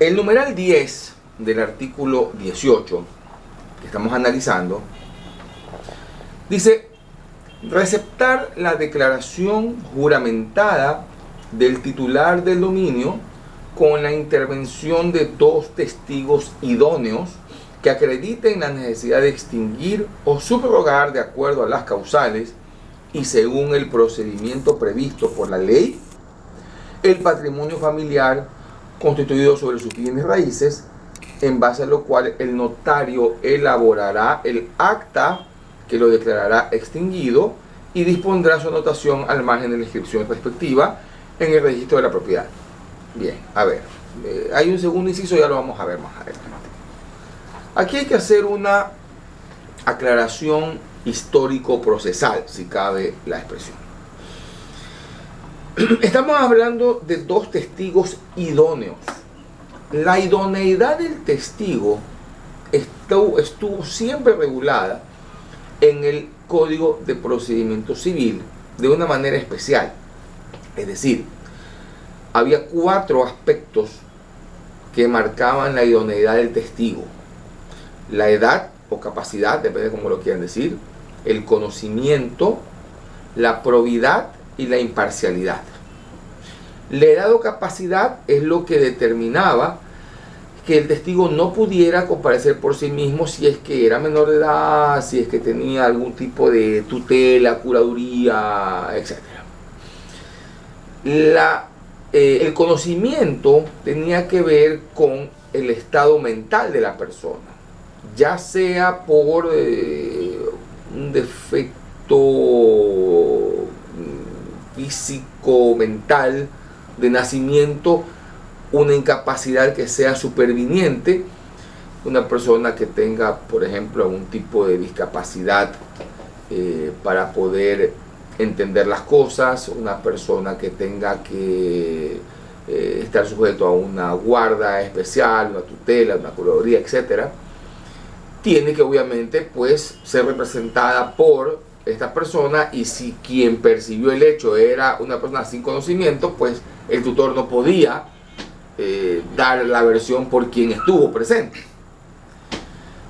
El numeral 10 del artículo 18 que estamos analizando dice: receptar la declaración juramentada del titular del dominio con la intervención de dos testigos idóneos que acrediten la necesidad de extinguir o subrogar de acuerdo a las causales y según el procedimiento previsto por la ley el patrimonio familiar constituido sobre sus bienes raíces, en base a lo cual el notario elaborará el acta que lo declarará extinguido y dispondrá su anotación al margen de la inscripción respectiva en el registro de la propiedad. Bien, a ver, hay un segundo inciso, ya lo vamos a ver más adelante. Aquí hay que hacer una aclaración histórico-procesal, si cabe la expresión. Estamos hablando de dos testigos idóneos. La idoneidad del testigo estuvo siempre regulada en el Código de Procedimiento Civil de una manera especial. Es decir, había 4 aspectos que marcaban la idoneidad del testigo: la edad o capacidad, depende de cómo lo quieran decir, el conocimiento, la probidad y la imparcialidad. La edad o capacidad es lo que determinaba que el testigo no pudiera comparecer por sí mismo si es que era menor de edad, si es que tenía algún tipo de tutela, curaduría, etc. El conocimiento tenía que ver con el estado mental de la persona, ya sea por un defecto físico, mental, de nacimiento, una incapacidad que sea superviniente, una persona que tenga, por ejemplo, algún tipo de discapacidad para poder entender las cosas, una persona que tenga que estar sujeto a una guarda especial, una tutela, una curaduría, etcétera, tiene que obviamente pues ser representada por esta persona, y si quien percibió el hecho era una persona sin conocimiento, pues el tutor no podía dar la versión por quien estuvo presente.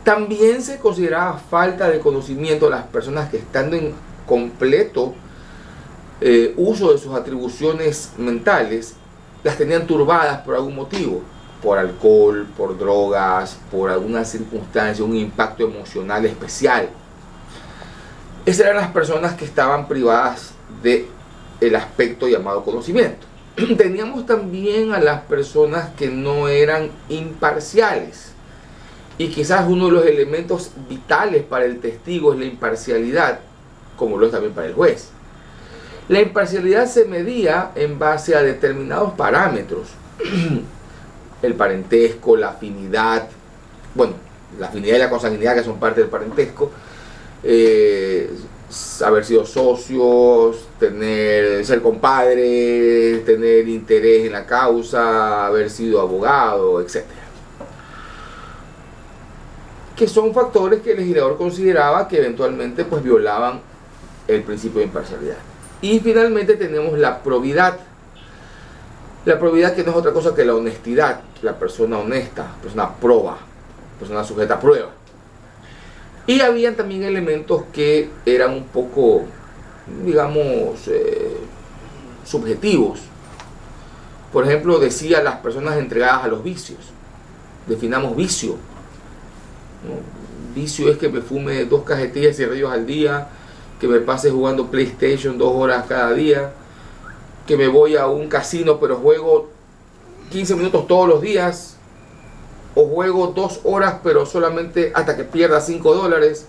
También se consideraba falta de conocimiento a las personas que, estando en completo uso de sus atribuciones mentales, las tenían turbadas por algún motivo, por alcohol, por drogas, por alguna circunstancia, un impacto emocional especial. Esas eran las personas que estaban privadas del aspecto llamado conocimiento. Teníamos también a las personas que no eran imparciales, y quizás uno de los elementos vitales para el testigo es la imparcialidad, como lo es también para el juez. La imparcialidad se medía en base a determinados parámetros: el parentesco, la afinidad, bueno, la afinidad y la consanguinidad, que son parte del parentesco, haber sido socios, ser compadre, tener interés en la causa, haber sido abogado, etc. Que son factores que el legislador consideraba que eventualmente pues violaban el principio de imparcialidad. Y finalmente tenemos la probidad. La probidad, que no es otra cosa que la honestidad, la persona honesta, persona proba, persona sujeta a prueba. Y habían también elementos que eran un poco, digamos, subjetivos. Por ejemplo, decía las personas entregadas a los vicios. Definamos vicio, ¿no? Vicio es que me fume 2 cajetillas de cigarrillos al día, que me pase jugando PlayStation 2 horas cada día, que me voy a un casino pero juego 15 minutos todos los días, o juego 2 horas pero solamente hasta que pierda $5,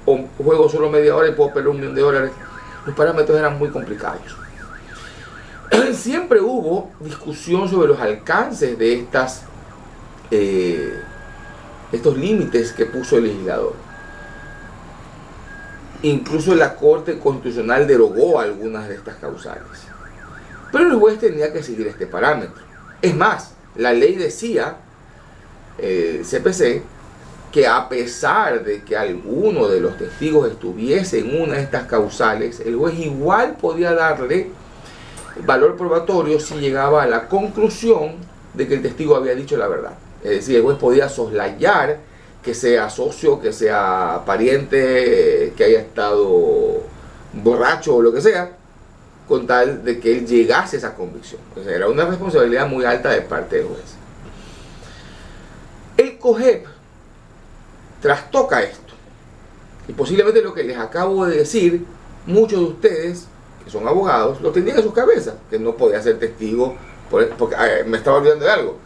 o juego solo media hora y puedo perder $1.000.000. Los parámetros eran muy complicados. Siempre hubo discusión sobre los alcances de estos límites que puso el legislador. Incluso la Corte Constitucional derogó algunas de estas causales, pero el juez tenía que seguir este parámetro. Es más, la ley decía, CPC, que a pesar de que alguno de los testigos estuviese en una de estas causales, el juez igual podía darle valor probatorio si llegaba a la conclusión de que el testigo había dicho la verdad. Es decir, el juez podía soslayar que sea socio, que sea pariente, que haya estado borracho o lo que sea, con tal de que él llegase a esa convicción. O sea, era una responsabilidad muy alta de parte del juez. El COGEP trastoca esto. Y posiblemente lo que les acabo de decir, muchos de ustedes, que son abogados, lo tenían en sus cabezas, que no podía ser testigo, porque me estaba olvidando de algo.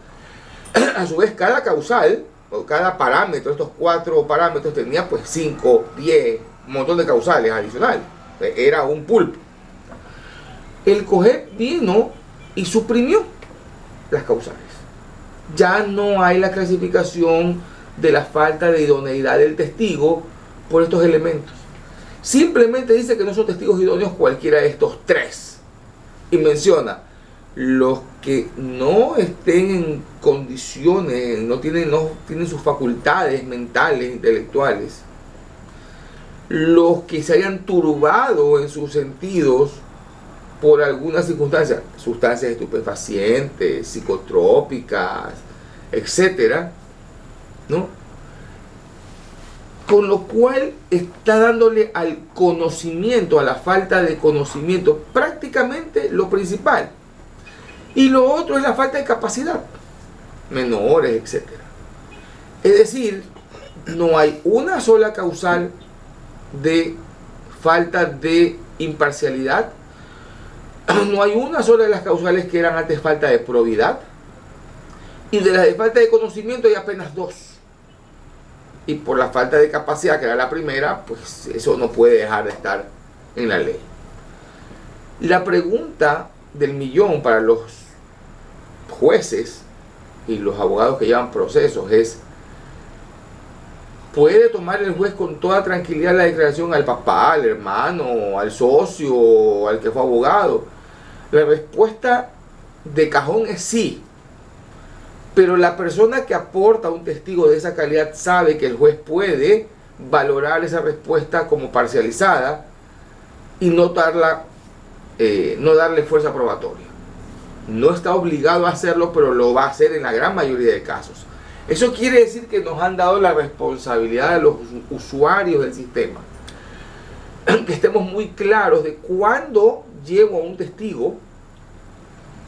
A su vez, cada causal, o cada parámetro, estos 4 parámetros, tenía pues 5, 10, un montón de causales adicionales. Era un pulpo. El COGEP vino y suprimió las causales. Ya no hay la clasificación de la falta de idoneidad del testigo por estos elementos. Simplemente dice que no son testigos idóneos cualquiera de estos 3. Y menciona los que no estén en condiciones, no tienen sus facultades mentales, intelectuales, los que se hayan turbado en sus sentidos por alguna circunstancia, sustancias estupefacientes, psicotrópicas, etcétera, ¿no? Con lo cual está dándole al conocimiento, a la falta de conocimiento, prácticamente lo principal. Y lo otro es la falta de capacidad, menores, etcétera. Es decir, no hay una sola causal de falta de imparcialidad. No hay una sola de las causales que eran antes falta de probidad. Y de las de falta de conocimiento hay apenas 2. Y por la falta de capacidad, que era la primera, pues eso no puede dejar de estar en la ley. La pregunta del millón para los jueces y los abogados que llevan procesos es: ¿puede tomar el juez con toda tranquilidad la declaración al papá, al hermano, al socio, al que fue abogado? La respuesta de cajón es sí. Pero la persona que aporta un testigo de esa calidad sabe que el juez puede valorar esa respuesta como parcializada y no darle fuerza probatoria. No está obligado a hacerlo, pero lo va a hacer en la gran mayoría de casos. Eso quiere decir que nos han dado la responsabilidad a los usuarios del sistema, que estemos muy claros de cuándo llevo a un testigo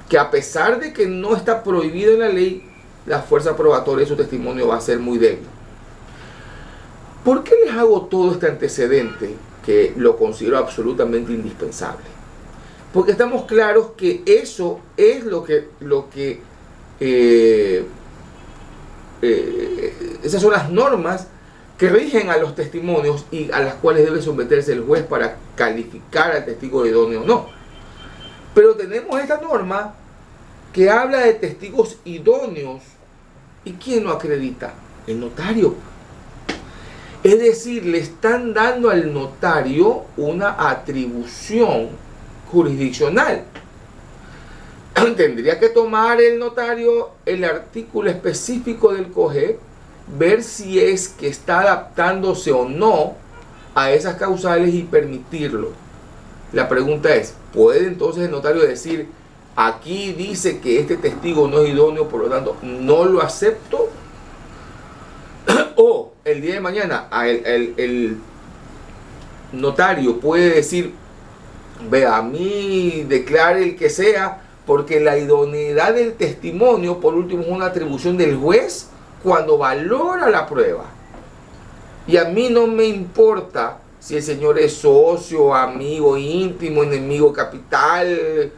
que, a pesar de que no está prohibido en la ley, la fuerza probatoria de su testimonio va a ser muy débil. ¿Por qué les hago todo este antecedente que lo considero absolutamente indispensable? Porque estamos claros que eso es esas son las normas que rigen a los testimonios y a las cuales debe someterse el juez para calificar al testigo de idóneo o no. Pero tenemos esta norma que habla de testigos idóneos. ¿Y quién lo acredita? El notario. Es decir, le están dando al notario una atribución jurisdiccional. Tendría que tomar el notario el artículo específico del COGEP, ver si es que está adaptándose o no a esas causales y permitirlo. La pregunta es, ¿puede entonces el notario decir: aquí dice que este testigo no es idóneo, por lo tanto no lo acepto? O el día de mañana el notario puede decir: vea, a mí declare el que sea, porque la idoneidad del testimonio, por último, es una atribución del juez cuando valora la prueba. Y a mí no me importa si el señor es socio, amigo íntimo, enemigo capital,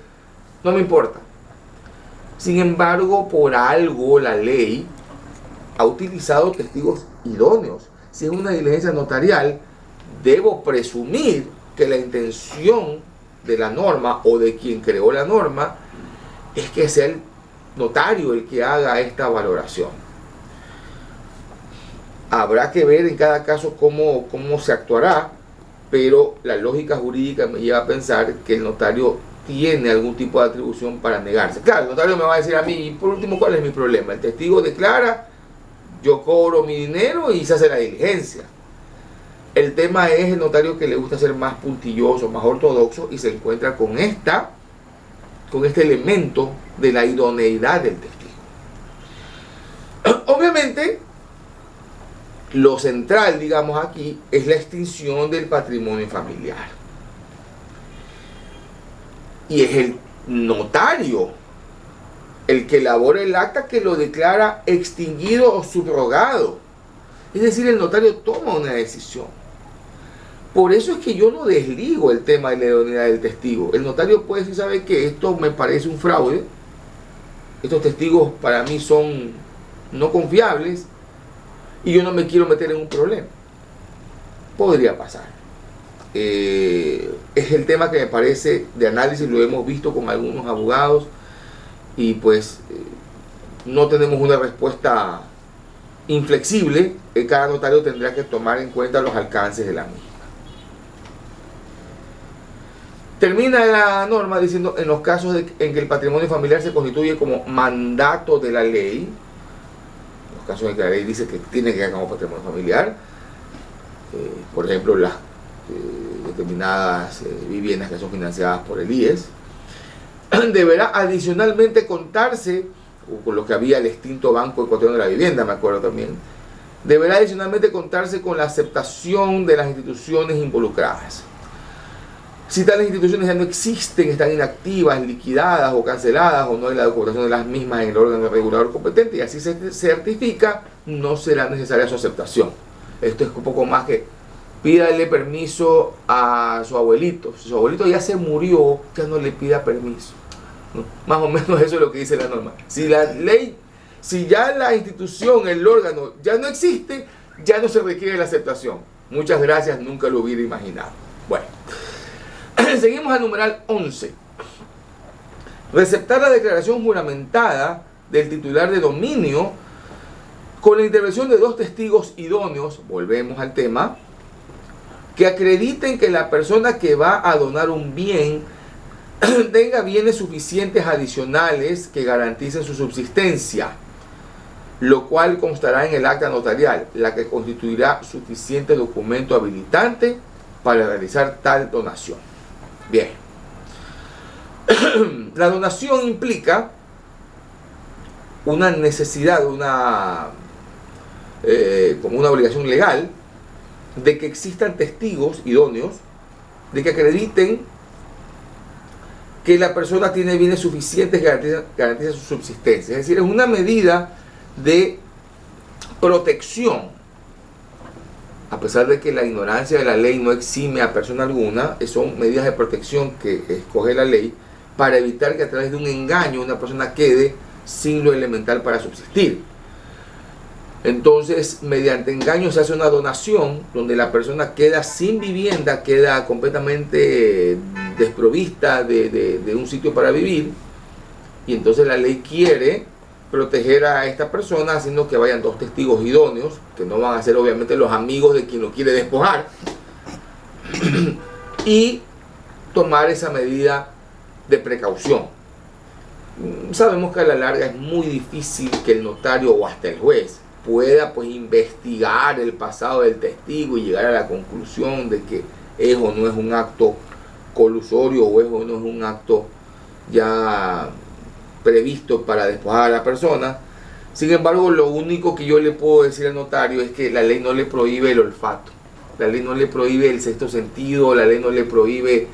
no me importa. Sin embargo, por algo la ley ha utilizado testigos idóneos. Si es una diligencia notarial, debo presumir que la intención de la norma o de quien creó la norma es que sea el notario el que haga esta valoración. Habrá que ver en cada caso cómo se actuará, pero la lógica jurídica me lleva a pensar que el notario tiene algún tipo de atribución para negarse. Claro, el notario me va a decir a mí: y por último, ¿cuál es mi problema? El testigo declara, yo cobro mi dinero y se hace la diligencia. El tema es el notario que le gusta ser más puntilloso, más ortodoxo, y se encuentra con este elemento de la idoneidad del testigo. Finalmente, lo central, digamos aquí, es la extinción del patrimonio familiar. Y es el notario el que elabora el acta que lo declara extinguido o subrogado. Es decir, el notario toma una decisión. Por eso es que yo no desligo el tema de la idoneidad del testigo. El notario puede decir, ¿sabe qué? Esto me parece un fraude. Estos testigos para mí son no confiables y yo no me quiero meter en un problema. Podría pasar. Es el tema que me parece de análisis, lo hemos visto con algunos abogados y pues no tenemos una respuesta inflexible. Cada notario tendrá que tomar en cuenta los alcances de la misma. Termina la norma diciendo, en los casos en que el patrimonio familiar se constituye como mandato de la ley, en los casos en que la ley dice que tiene que haber como patrimonio familiar, por ejemplo, las determinadas viviendas que son financiadas por el IES, deberá adicionalmente contarse, con lo que había el extinto Banco Ecuatoriano de la Vivienda, me acuerdo también, deberá adicionalmente contarse con la aceptación de las instituciones involucradas. Si tales instituciones ya no existen, están inactivas, liquidadas o canceladas, o no hay la documentación de las mismas en el órgano regulador competente y así se certifica, no será necesaria su aceptación. Esto es un poco más que pídale permiso a su abuelito. Si su abuelito ya se murió, ya no le pida permiso, ¿no? Más o menos eso es lo que dice la norma. Si la ley, si ya la institución, el órgano ya no existe, ya no se requiere la aceptación. Muchas gracias, nunca lo hubiera imaginado. Bueno. Seguimos al numeral 11. Receptar la declaración juramentada del titular de dominio con la intervención de dos testigos idóneos, volvemos al tema, que acrediten que la persona que va a donar un bien tenga bienes suficientes adicionales que garanticen su subsistencia, lo cual constará en el acta notarial, la que constituirá suficiente documento habilitante para realizar tal donación. Bien, la donación implica una necesidad, como una obligación legal de que existan testigos idóneos, de que acrediten que la persona tiene bienes suficientes que garantizan su subsistencia. Es decir, es una medida de protección. A pesar de que la ignorancia de la ley no exime a persona alguna, son medidas de protección que escoge la ley para evitar que a través de un engaño una persona quede sin lo elemental para subsistir. Entonces, mediante engaño se hace una donación donde la persona queda sin vivienda, queda completamente desprovista de un sitio para vivir, y entonces la ley quiere proteger a esta persona haciendo que vayan dos testigos idóneos, que no van a ser obviamente los amigos de quien lo quiere despojar, y tomar esa medida de precaución. Sabemos que a la larga es muy difícil que el notario o hasta el juez pueda pues investigar el pasado del testigo y llegar a la conclusión de que es o no es un acto colusorio o es o no es un acto ya previsto para despojar a la persona. Sin embargo, lo único que yo le puedo decir al notario es que la ley no le prohíbe el olfato, la ley no le prohíbe el sexto sentido, la ley no le prohíbe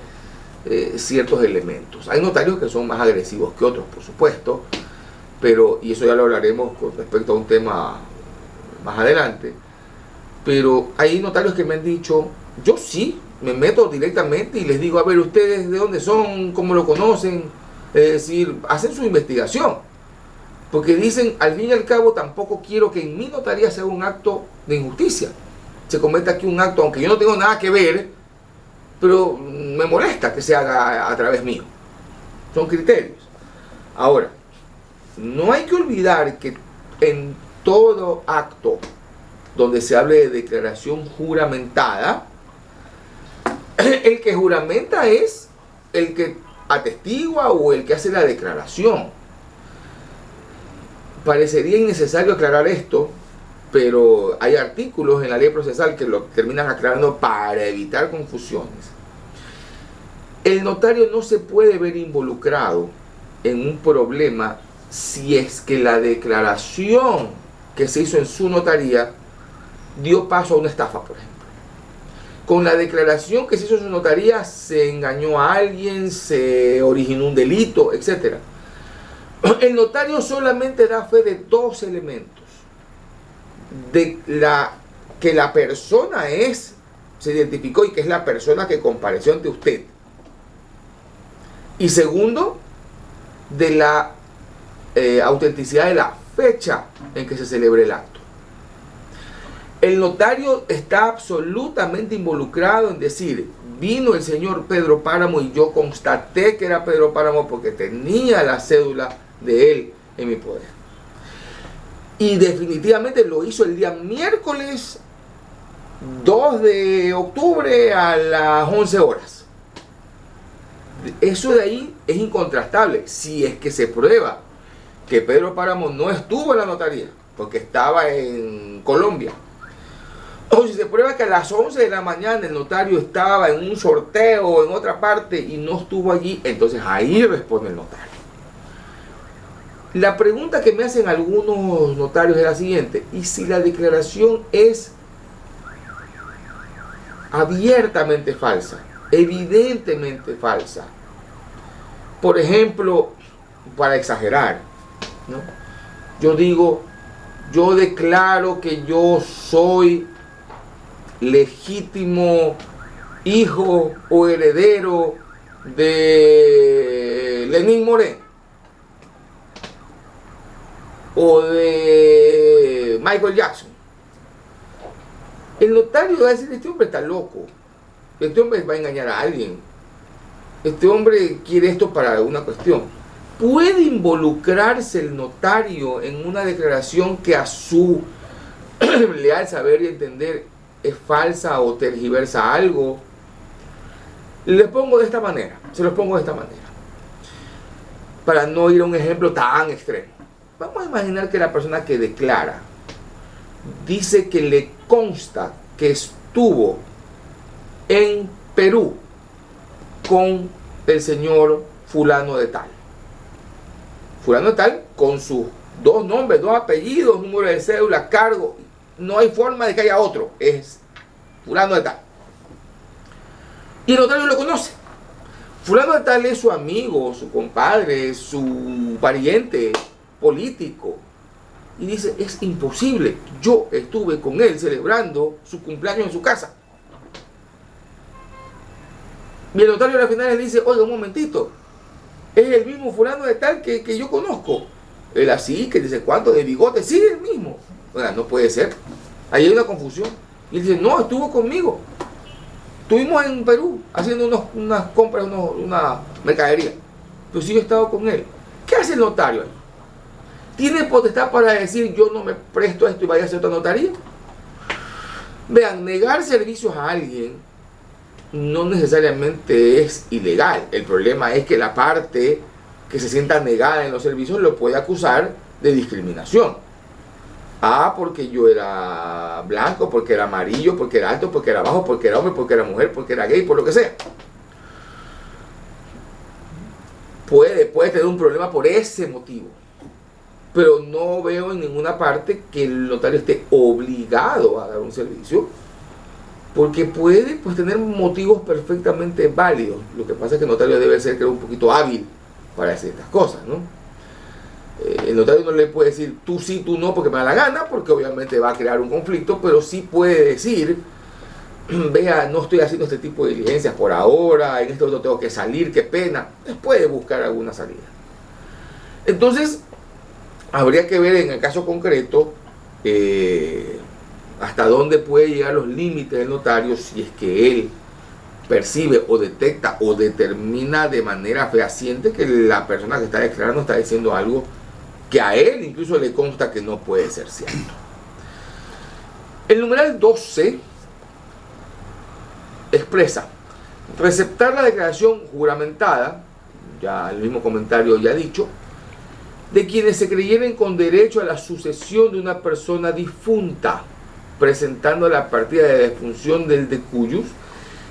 ciertos elementos. Hay notarios que son más agresivos que otros, por supuesto, pero, y eso ya lo hablaremos con respecto a un tema más adelante, pero hay notarios que me han dicho, yo sí, me meto directamente y les digo, a ver, ustedes de dónde son, cómo lo conocen. Es decir, hacen su investigación, porque dicen, al fin y al cabo, tampoco quiero que en mi notaría sea un acto de injusticia. Se cometa aquí un acto, aunque yo no tengo nada que ver, pero me molesta que se haga a través mío. Son criterios. Ahora, no hay que olvidar que en todo acto donde se hable de declaración juramentada, el que juramenta es el que atestigua o el que hace la declaración. Parecería innecesario aclarar esto, pero hay artículos en la ley procesal que lo terminan aclarando para evitar confusiones. El notario no se puede ver involucrado en un problema si es que la declaración que se hizo en su notaría dio paso a una estafa, por ejemplo. Con la declaración que se hizo en su notaría se engañó a alguien, se originó un delito, etc. El notario solamente da fe de dos elementos: de que la persona se identificó y que es la persona que compareció ante usted. Y segundo, de la autenticidad de la fecha en que se celebre el acto. El notario está absolutamente involucrado en decir: vino el señor Pedro Páramo y yo constaté que era Pedro Páramo porque tenía la cédula de él en mi poder. Y definitivamente lo hizo el día miércoles 2 de octubre a las 11 horas. Eso de ahí es incontrastable. Si es que se prueba que Pedro Páramo no estuvo en la notaría porque estaba en Colombia, o si se prueba que a las 11 de la mañana el notario estaba en un sorteo o en otra parte y no estuvo allí, entonces ahí responde el notario. La pregunta que me hacen algunos notarios es la siguiente: ¿y si la declaración es abiertamente falsa, evidentemente falsa? Por ejemplo, para exagerar, ¿no? Yo digo, yo declaro que yo soy legítimo hijo o heredero de Lenín Moreno o de Michael Jackson. El notario va a decir: este hombre está loco, este hombre va a engañar a alguien, este hombre quiere esto para alguna cuestión. ¿Puede involucrarse el notario en una declaración que a su leal saber y entender es falsa o tergiversa algo? Les pongo de esta manera, se los pongo de esta manera, para no ir a un ejemplo tan extremo. Vamos a imaginar que la persona que declara dice que le consta que estuvo en Perú con el señor fulano de tal. Fulano de tal con sus dos nombres, dos apellidos, número de cédula, cargo. No hay forma de que haya otro. Es fulano de tal. Y el notario lo conoce. Fulano de tal es su amigo, su compadre, su pariente político. Y dice: es imposible. Yo estuve con él celebrando su cumpleaños en su casa. Y el notario al final le dice: oiga, un momentito, es el mismo fulano de tal que yo conozco. Él así, que dice cuánto, de bigote, sí, el mismo. Oiga, no puede ser. Ahí hay una confusión. Y él dice: no, estuvo conmigo. Estuvimos en Perú haciendo unas compras, una mercadería. Pero sí, yo he estado con él. ¿Qué hace el notario ahí? ¿Tiene potestad para decir: yo no me presto a esto y vaya a hacer otra notaría? Vean, negar servicios a alguien no necesariamente es ilegal. El problema es que la parte que se sienta negada en los servicios lo puede acusar de discriminación. Porque yo era blanco, porque era amarillo, porque era alto, porque era bajo, porque era hombre, porque era mujer, porque era gay, por lo que sea. Puede tener un problema por ese motivo. Pero no veo en ninguna parte que el notario esté obligado a dar un servicio, porque puede tener motivos perfectamente válidos. Lo que pasa es que el notario debe ser, creo, un poquito hábil para hacer estas cosas, ¿no? El notario no le puede decir tú sí, tú no, porque me da la gana, porque obviamente va a crear un conflicto, pero sí puede decir: vea, no estoy haciendo este tipo de diligencias por ahora, en este otro tengo que salir, qué pena. Puede buscar alguna salida. Entonces, habría que ver en el caso concreto hasta dónde puede llegar los límites del notario, si es que él percibe o detecta o determina de manera fehaciente que la persona que está declarando está diciendo algo que a él incluso le consta que no puede ser cierto. El numeral 12 expresa: receptar la declaración juramentada, ya el mismo comentario ya dicho, de quienes se creyeren con derecho a la sucesión de una persona difunta, presentando la partida de defunción del decuyus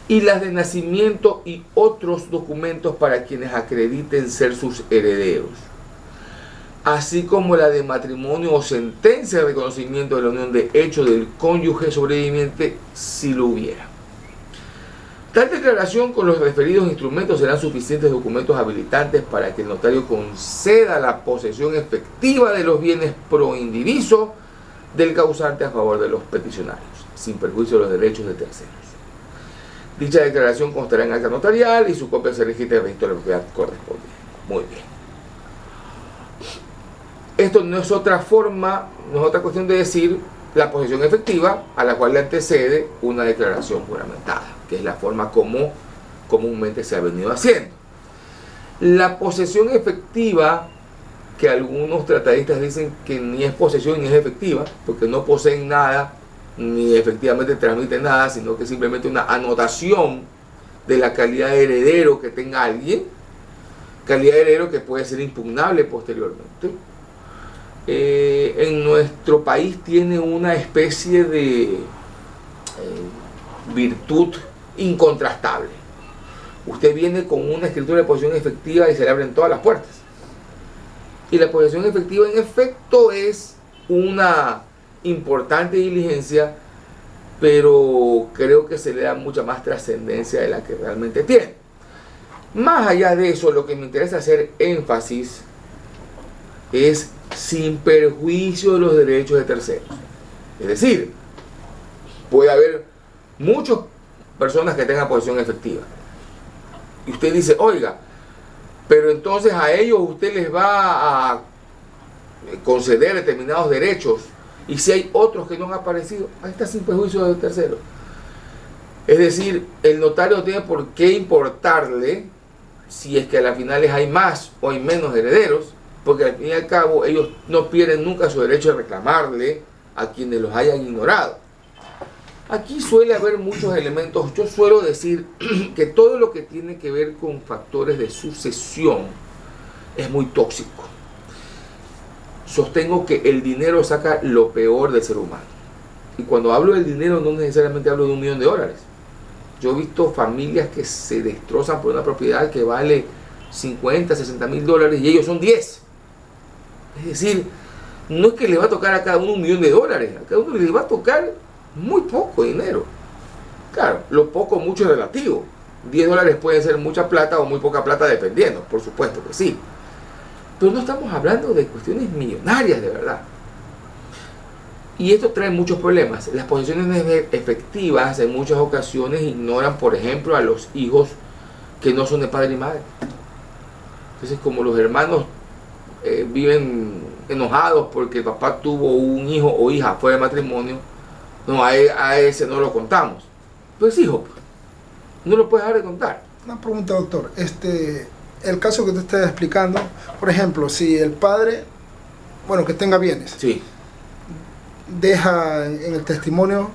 y las de nacimiento y otros documentos para quienes acrediten ser sus herederos. así como la de matrimonio o sentencia de reconocimiento de la unión de hecho del cónyuge sobreviviente si lo hubiera. Tal declaración con los referidos instrumentos serán suficientes documentos habilitantes para que el notario conceda la posesión efectiva de los bienes pro indiviso del causante a favor de los peticionarios, sin perjuicio de los derechos de terceros. Dicha declaración constará en acta notarial y su copia se registra en el registro de la propiedad correspondiente. Muy bien. Esto no es otra forma, no es otra cuestión de decir la posesión efectiva a la cual le antecede una declaración juramentada, que es la forma como comúnmente se ha venido haciendo. La posesión efectiva, que algunos tratadistas dicen que ni es posesión ni es efectiva, porque no poseen nada, ni efectivamente transmiten nada, sino que simplemente una anotación de la calidad de heredero que tenga alguien, calidad de heredero que puede ser impugnable posteriormente. En nuestro país tiene una especie de virtud incontrastable. Usted viene con una escritura de posesión efectiva y se le abren todas las puertas. Y la posesión efectiva en efecto es una importante diligencia, pero creo que se le da mucha más trascendencia de la que realmente tiene. Más allá de eso, lo que me interesa hacer énfasis es sin perjuicio de los derechos de terceros. Es decir, puede haber muchas personas que tengan posesión efectiva. Y usted dice, oiga, pero entonces a ellos usted les va a conceder determinados derechos, y si hay otros que no han aparecido, ahí está sin perjuicio de terceros. Es decir, el notario no tiene por qué importarle si es que a las finales hay más o hay menos herederos, porque al fin y al cabo ellos no pierden nunca su derecho de reclamarle a quienes los hayan ignorado. Aquí suele haber muchos elementos. Yo suelo decir que todo lo que tiene que ver con factores de sucesión es muy tóxico. Sostengo que el dinero saca lo peor del ser humano. Y cuando hablo del dinero no necesariamente hablo de $1 millón. Yo he visto familias que se destrozan por una propiedad que vale 50, 60 mil dólares y ellos son 10. Es decir, no es que le va a tocar a cada uno $1 millón, a cada uno le va a tocar muy poco dinero. Claro, lo poco, mucho es relativo. $10 puede ser mucha plata o muy poca plata dependiendo, por supuesto que sí. Pero no estamos hablando de cuestiones millonarias de verdad. Y esto trae muchos problemas. Las posesiones efectivas en muchas ocasiones ignoran, por ejemplo, a los hijos que no son de padre y madre. Entonces, como los hermanos viven enojados porque el papá tuvo un hijo o hija fuera de matrimonio, no, a ese no lo contamos. Pues hijo, no lo puedes dejar de contar. Una pregunta, doctor. El caso que usted está explicando, por ejemplo, si el padre, bueno, que tenga bienes, sí, deja en el testimonio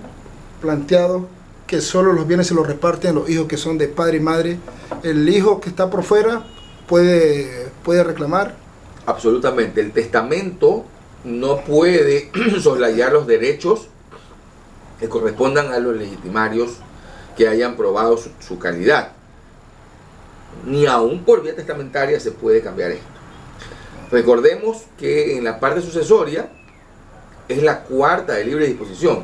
planteado que solo los bienes se los reparten los hijos que son de padre y madre, el hijo que está por fuera puede reclamar. Absolutamente. El testamento no puede soslayar los derechos que correspondan a los legitimarios que hayan probado su calidad. Ni aún por vía testamentaria se puede cambiar esto. Recordemos que en la parte sucesoria es la cuarta de libre disposición,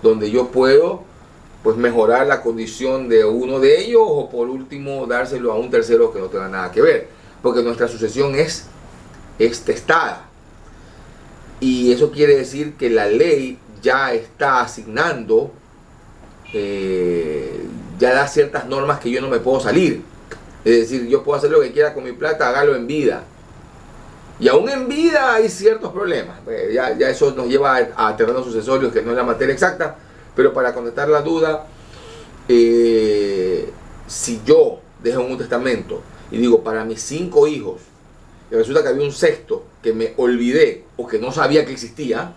donde yo puedo pues mejorar la condición de uno de ellos o por último dárselo a un tercero que no tenga nada que ver, porque nuestra sucesión es testada. Y eso quiere decir que la ley ya está asignando, ya da ciertas normas que yo no me puedo salir. Es decir, yo puedo hacer lo que quiera con mi plata, hágalo en vida. Y aún en vida hay ciertos problemas. Ya eso nos lleva a terrenos sucesorios que no es la materia exacta, pero para contestar la duda, si yo dejo un testamento y digo para mis 5 hijos, y resulta que había un sexto que me olvidé o que no sabía que existía,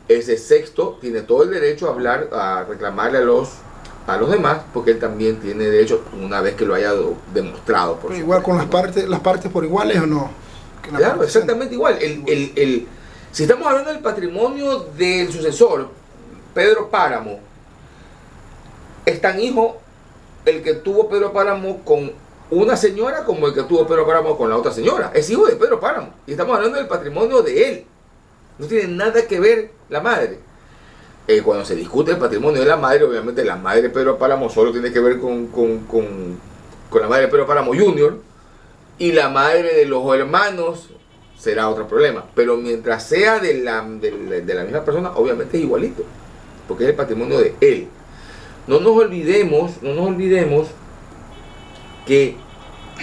ese sexto tiene todo el derecho a reclamarle a los demás, porque él también tiene derecho una vez que lo haya demostrado. Pero igual con las partes por iguales o no. Claro, exactamente igual. Si estamos hablando del patrimonio del sucesor, Pedro Páramo, es tan hijo el que tuvo Pedro Páramo con una señora como el que tuvo Pedro Páramo con la otra señora. Es hijo de Pedro Páramo. Y estamos hablando del patrimonio de él. No tiene nada que ver la madre. Cuando se discute el patrimonio de la madre, obviamente la madre de Pedro Páramo solo tiene que ver con la madre de Pedro Páramo Jr. Y la madre de los hermanos será otro problema. Pero mientras sea de la misma persona, obviamente es igualito. Porque es el patrimonio de él. No nos olvidemos que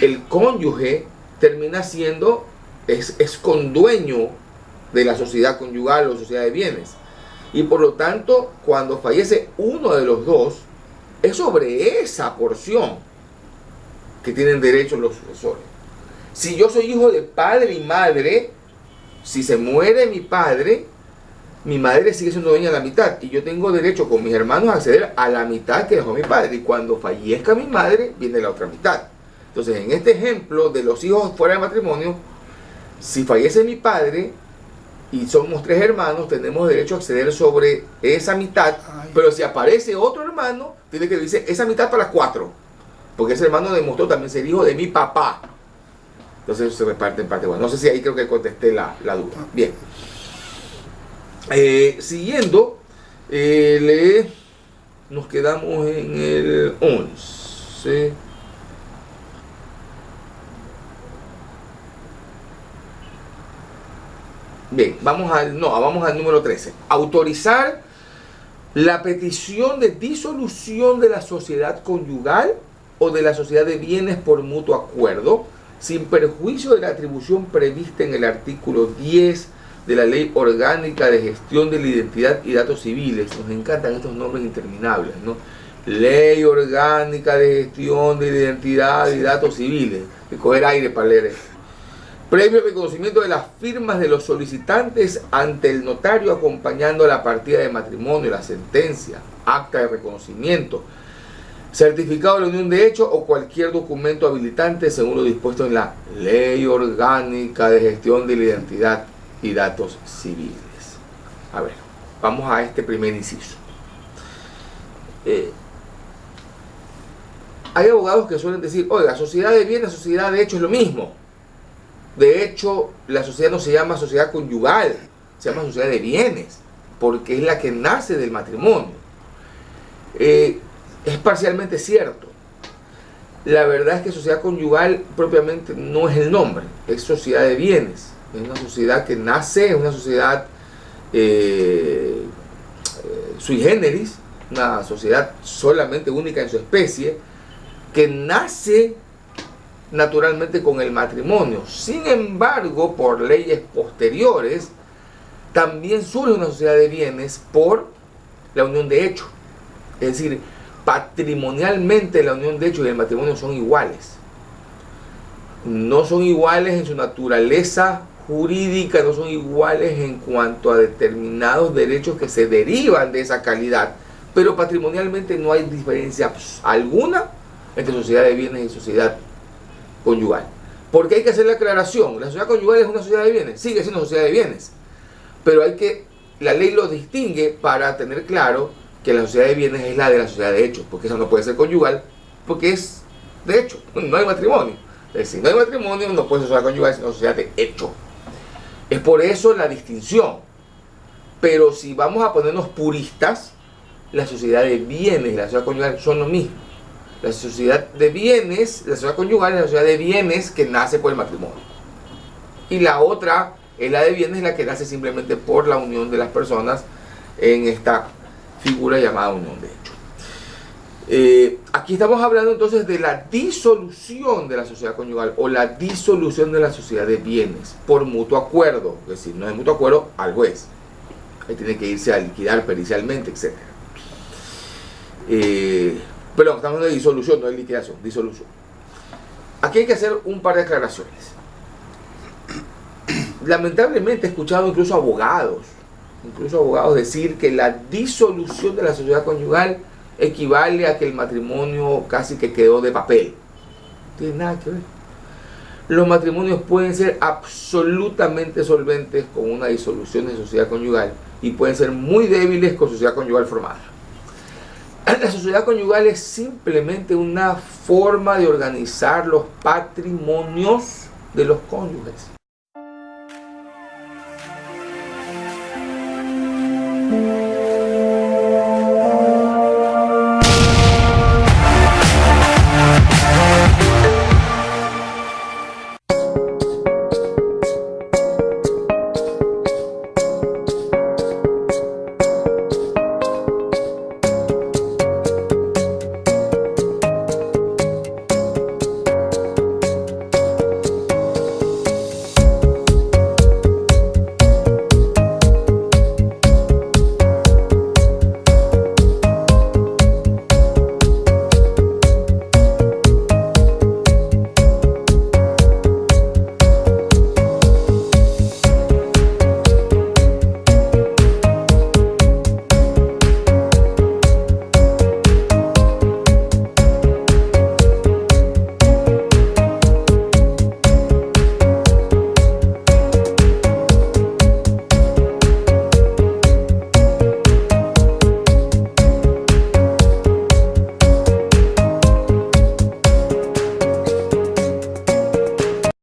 el cónyuge termina siendo, es condueño de la sociedad conyugal o sociedad de bienes. Y por lo tanto, cuando fallece uno de los dos, es sobre esa porción que tienen derecho los sucesores. Si yo soy hijo de padre y madre, si se muere mi padre, mi madre sigue siendo dueña de la mitad. Y yo tengo derecho con mis hermanos a acceder a la mitad que dejó mi padre. Y cuando fallezca mi madre, viene la otra mitad. Entonces, en este ejemplo de los hijos fuera de matrimonio, si fallece mi padre y somos 3 hermanos, tenemos derecho a acceder sobre esa mitad. Pero si aparece otro hermano, tiene que decir esa mitad para las 4. Porque ese hermano demostró también ser hijo de mi papá. Entonces se reparte en parte. Bueno, no sé si ahí creo que contesté la duda. Bien. Siguiendo, nos quedamos en el 11. Bien, vamos al número 13. Autorizar la petición de disolución de la sociedad conyugal o de la sociedad de bienes por mutuo acuerdo, sin perjuicio de la atribución prevista en el artículo 10 de la Ley Orgánica de Gestión de la Identidad y Datos Civiles. Nos encantan estos nombres interminables, ¿no? Ley Orgánica de Gestión de la Identidad y Datos Civiles. Hay que coger aire para leer eso. Previo reconocimiento de las firmas de los solicitantes ante el notario acompañando la partida de matrimonio, la sentencia, acta de reconocimiento, certificado de la unión de hecho o cualquier documento habilitante según lo dispuesto en la Ley Orgánica de Gestión de la Identidad y Datos Civiles. A ver, vamos a este primer inciso. Hay abogados que suelen decir, oiga, sociedad de bienes, sociedad de hecho es lo mismo. De hecho, la sociedad no se llama sociedad conyugal, se llama sociedad de bienes, porque es la que nace del matrimonio. Es parcialmente cierto. La verdad es que sociedad conyugal propiamente no es el nombre, es sociedad de bienes. Es una sociedad que nace, es una sociedad sui generis, una sociedad solamente única en su especie, que nace naturalmente con el matrimonio. Sin embargo, por leyes posteriores, también surge una sociedad de bienes por la unión de hecho. Es decir, patrimonialmente la unión de hecho y el matrimonio son iguales. No son iguales en su naturaleza jurídica, no son iguales en cuanto a determinados derechos que se derivan de esa calidad, pero patrimonialmente no hay diferencia alguna entre sociedad de bienes y sociedad conyugal. Porque hay que hacer la aclaración, la sociedad conyugal es una sociedad de bienes, sigue siendo sociedad de bienes, pero la ley lo distingue para tener claro que la sociedad de bienes es la de la sociedad de hechos, porque esa no puede ser conyugal, porque es de hecho, no hay matrimonio. Es decir, no hay matrimonio, no puede ser sociedad conyugal, sino sociedad de hecho. Es por eso la distinción. Pero si vamos a ponernos puristas, la sociedad de bienes y la sociedad conyugal son lo mismo. La sociedad de bienes, la sociedad conyugal es la sociedad de bienes que nace por el matrimonio. Y la otra es la de bienes, la que nace simplemente por la unión de las personas en esta figura llamada unión de hecho. Aquí estamos hablando entonces de la disolución de la sociedad conyugal o la disolución de la sociedad de bienes por mutuo acuerdo. Es decir, no es mutuo acuerdo al juez. Ahí tiene que irse a liquidar pericialmente, etc. Perdón, estamos hablando de disolución, no de liquidación, disolución. Aquí hay que hacer un par de aclaraciones. Lamentablemente he escuchado incluso abogados decir que la disolución de la sociedad conyugal equivale a que el matrimonio casi que quedó de papel. No tiene nada que ver. Los matrimonios pueden ser absolutamente solventes con una disolución de sociedad conyugal y pueden ser muy débiles con sociedad conyugal formada. La sociedad conyugal es simplemente una forma de organizar los patrimonios de los cónyuges.